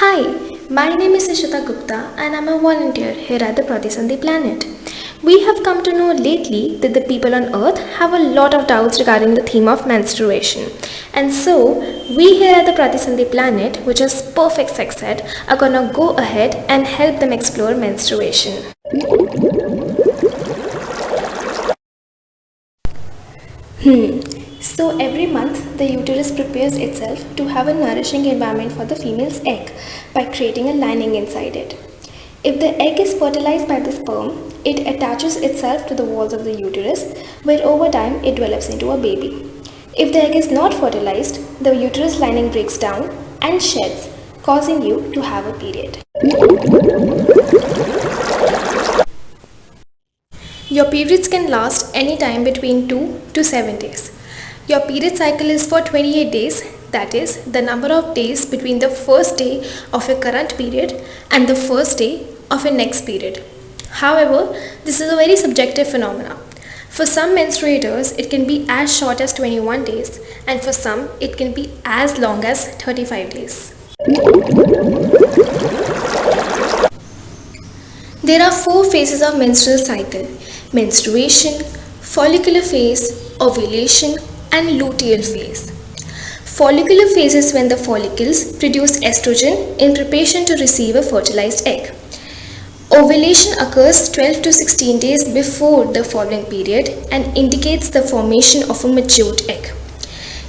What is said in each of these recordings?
Hi, my name is Ishita Gupta and I'm a volunteer here at the Pratisandhi Planet. We have come to know lately that the people on earth have a lot of doubts regarding the theme of menstruation. And so, we here at the Pratisandhi Planet, which is perfect sex ed, are gonna go ahead and help them explore menstruation. So every month, the uterus prepares itself to have a nourishing environment for the female's egg by creating a lining inside it. If the egg is fertilized by the sperm, it attaches itself to the walls of the uterus, where over time it develops into a baby. If the egg is not fertilized, the uterus lining breaks down and sheds, causing you to have a period. Your periods can last any time between 2 to 7 days. Your period cycle is for 28 days, that is, the number of days between the first day of your current period and the first day of your next period. However, this is a very subjective phenomenon. For some menstruators, it can be as short as 21 days, and for some, it can be as long as 35 days. There are 4 phases of menstrual cycle: menstruation, follicular phase, ovulation, and luteal phase. Follicular phase is when the follicles produce estrogen in preparation to receive a fertilized egg. Ovulation occurs 12 to 16 days before the following period and indicates the formation of a matured egg.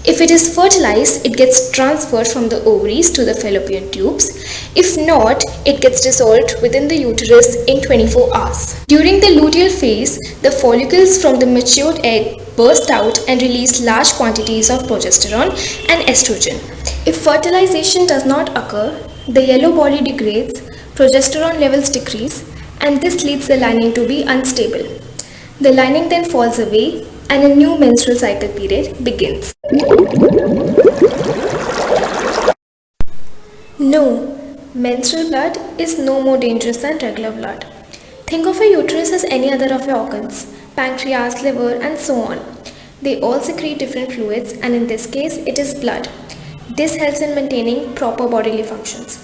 If it is fertilized, it gets transferred from the ovaries to the fallopian tubes. If not, it gets dissolved within the uterus in 24 hours. During the luteal phase, the follicles from the matured egg burst out and release large quantities of progesterone and estrogen. If fertilization does not occur, the yellow body degrades, progesterone levels decrease, and this leads the lining to be unstable. The lining then falls away and a new menstrual cycle period begins. No, menstrual blood is no more dangerous than regular blood. Think of your uterus as any other of your organs: pancreas, liver, and so on. They all secrete different fluids, and in this case, it is blood. This helps in maintaining proper bodily functions.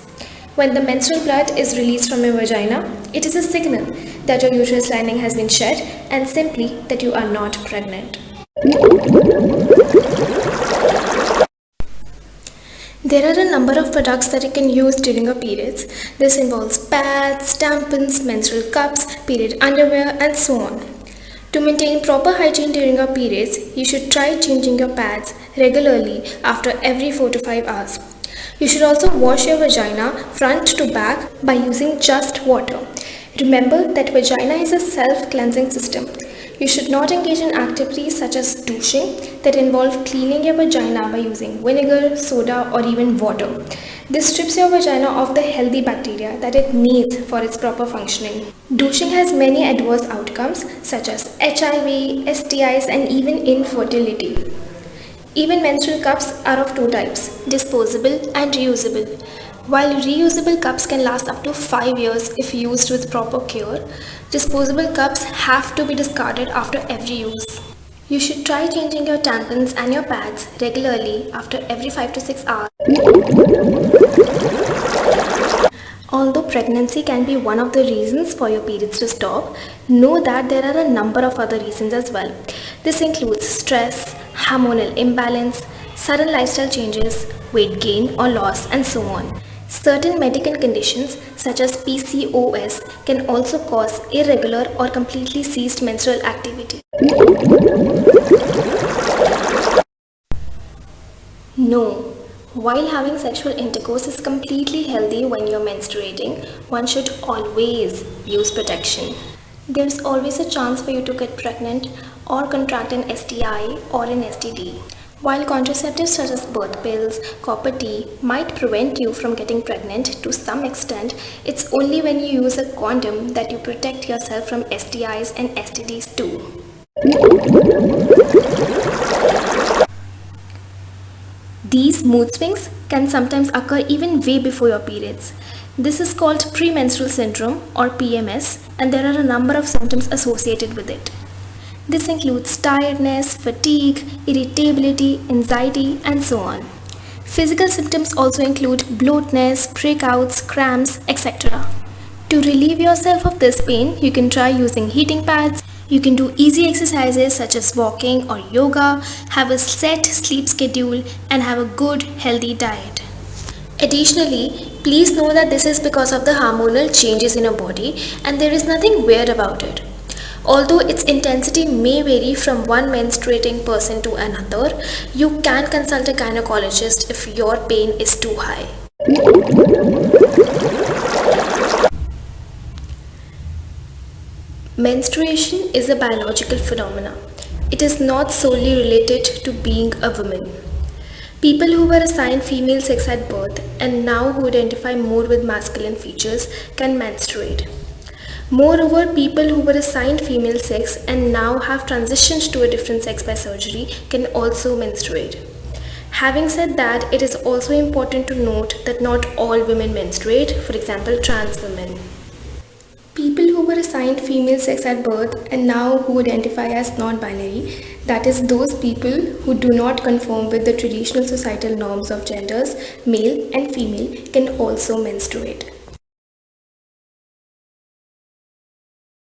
When the menstrual blood is released from your vagina, it is a signal that your uterus lining has been shed and simply that you are not pregnant. There are a number of products that you can use during your periods. This involves pads, tampons, menstrual cups, period underwear, and so on. To maintain proper hygiene during your periods, you should try changing your pads regularly after every 4 to 5 hours. You should also wash your vagina front to back by using just water. Remember that vagina is a self-cleansing system. You should not engage in activities such as douching that involve cleaning your vagina by using vinegar, soda, or even water. This strips your vagina of the healthy bacteria that it needs for its proper functioning. Douching has many adverse outcomes such as HIV, STIs, and even infertility. Even menstrual cups are of 2 types: disposable and reusable. While reusable cups can last up to 5 years if used with proper care, disposable cups have to be discarded after every use. You should try changing your tampons and your pads regularly after every 5 to 6 hours. Although pregnancy can be one of the reasons for your periods to stop, know that there are a number of other reasons as well. This includes stress, hormonal imbalance, sudden lifestyle changes, weight gain or loss, and so on. Certain medical conditions such as PCOS can also cause irregular or completely ceased menstrual activity. No. While having sexual intercourse is completely healthy when you're menstruating, one should always use protection. There's always a chance for you to get pregnant or contract an STI or an STD. While contraceptives such as birth pills, copper T might prevent you from getting pregnant to some extent, it's only when you use a condom that you protect yourself from STIs and STDs too. These mood swings can sometimes occur even way before your periods. This is called premenstrual syndrome or PMS, and there are a number of symptoms associated with it. This includes tiredness, fatigue, irritability, anxiety, and so on. Physical symptoms also include bloatness, breakouts, cramps, etc. To relieve yourself of this pain, you can try using heating pads. You can do easy exercises such as walking or yoga, have a set sleep schedule, and have a good, healthy diet. Additionally, please know that this is because of the hormonal changes in your body and there is nothing weird about it. Although its intensity may vary from one menstruating person to another, you can consult a gynecologist if your pain is too high. Menstruation is a biological phenomenon. It is not solely related to being a woman. People who were assigned female sex at birth and now who identify more with masculine features can menstruate. Moreover, people who were assigned female sex and now have transitioned to a different sex by surgery can also menstruate. Having said that, it is also important to note that not all women menstruate, for example, trans women. People who were assigned female sex at birth and now who identify as non-binary, that is those people who do not conform with the traditional societal norms of genders, male and female, can also menstruate.